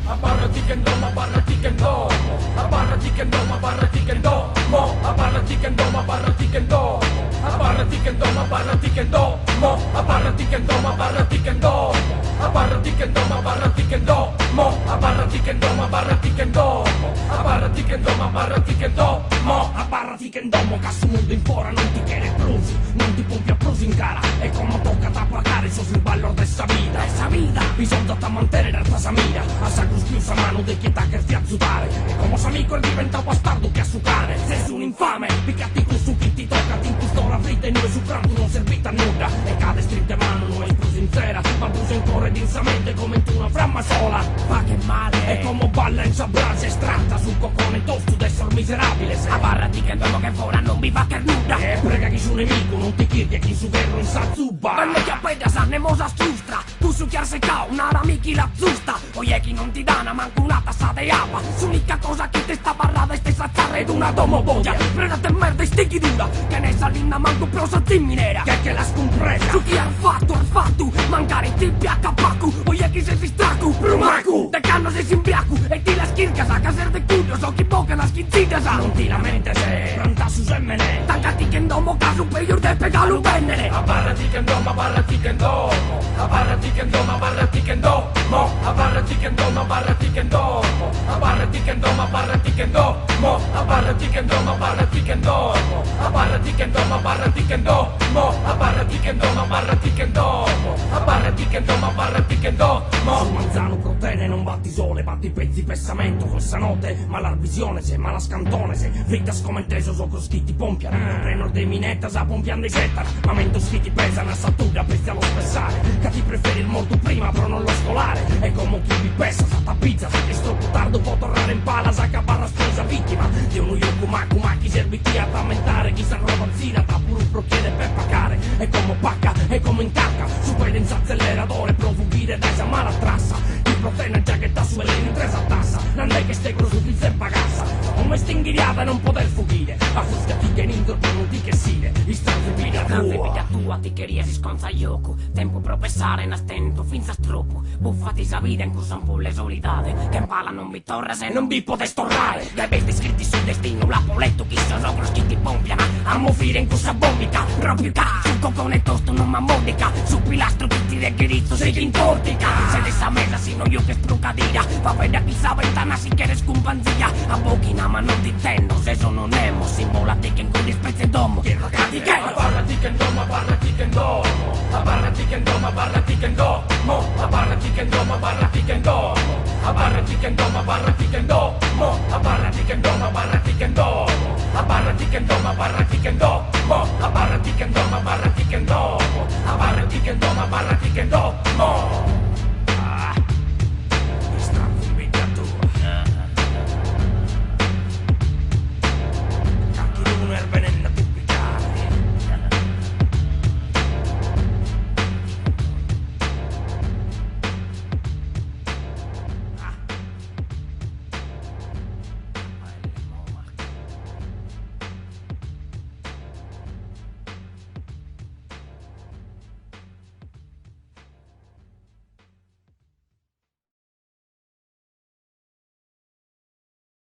Abarra tikendo, abarra tikendo, abarra tikendo, abarra tikendo, mo, abarra tikendo, abarra tikendo, abarra tikendo, abarra tikendo, mo, abarra tikendo, abarra tikendo, abarra tikendo, abarra tikendo, mo, abarra tikendo, abarra tikendo, abarra tikendo, abarra tikendo, mo, abarra tikendo, mo, caso mundo in fora non ti quiere plus, non ti pompi a plus in cara, e como toca a pagare, sos il valor de esa vida, bisogna da mantenere la tua mira, a sacrus più sa mano de chi che azzutare, e come s'amico il diventa bastardo che a su cane, sei un infame, piccati con su chi ti tocca, ti pistola fritta e noi su franco non servite a nulla, e cade strinte mano, non è più sincera, ma busa in corre dinsamente come in una framma sola, fa che male, e come balla in sabranza e stratta sul coccone tosto d'essere miserabile, se abarrati che dopo che fora non mi fa che nulla, e prega chi su nemico, non ti chirche chi su guerra in sa zuba, quando ti appena sa ne mosa strustra, tu su chiar se ca, una ramichi la zusta, oye chi non ti dana manco una tassa de agua, l'unica cosa che ti sta barrada è stessa zarra ed una domoboglia, fregate merda e stighi dura, che ne salina manco prosa zimminera, che la scompresa, su chi ha fatto, mancare tipi a capacu, oye chi se fistracu, brumacu, de canno se simbiacu, e ti la schirca sa, caser de cudio, so chi boca la schizzita sa, non ti lamenta se, pronta su semmene, tancati che ndomo caso superior de pegalu vennene, abarrati che ndomo, abarrati che ndomo, abarrati che ndomo, abarrati che ndomo, abarrati che ndomo, abarrati che ndomo, abarrati che ndomo, abarrati che ndomo, abarrati che ndomo, abarrati che ndomo, abarrati che ndomo, abarrati che ndomo, abarrati che ndomo, abarrati che ndomo, abarrati che ndomo, abarrati che ndomo. Su manzano protene non batti sole, batti pezzi pessamento questa notte, ma la visione se mala scantone se fritta scomenteso so con schitti pompia, preno de minetta sa pompiando i settara, ma mento schitti pesa una sattura pezzi allo spessare, che ti preferi il morto prima però non lo scolare, e come chi vi pesa sa pizza, se che sto tardo può tornare in pala sa che barra sposa vittima, di uno io kuma chi serviti a lamentare, chi sa roba zina ta pure un procchiere per pagare, e come pacca, e come incacca, su quei densa acceleratore profugire da esa mala trassa, chi protene già che ta su e in tresa tassa, non è che stai con su pizza e pagassa, come stinghiriata non poter fuggire, a fuscati che in intorno non ti che sile, i stanzi piglia tua, ti queria si sconza ioco, tempo pro pensare in stento, finza stroppo, buffati sa vita in cui son pulle solidate, che in pala non vi torra se non vi potete storrare, dai bestie scritti sul destino, l'appoletto chi sono sopra scritti pompiana, a mofire in questa bombica, proprio ca, sul coccone tosto non m'ammodica, sul pilastro chi ti reggerizzo sei chi intortica, se de sa mesa sino io che sprucadilla, va bene chi sa ventana si chiede scumpanzia, a bocchina ma non ti intendo, se sono nemo, simbolati che in cui spezze domo, che ragazzi che, abarrati che ndomo, abarrati che ndomo, abarrati che ndomo, abarrati che ndomo, abarrati che ndomo, abarrati che ndomo, abarrati che ndomo, abarrati che ndomo, abarrati che ndomo, abarrati che ndomo, abarrati che ndomo, abarrati che ndomo, abarrati che ndomo, abarrati che ndomo, abarrati che ndomo, abarrati che ndomo.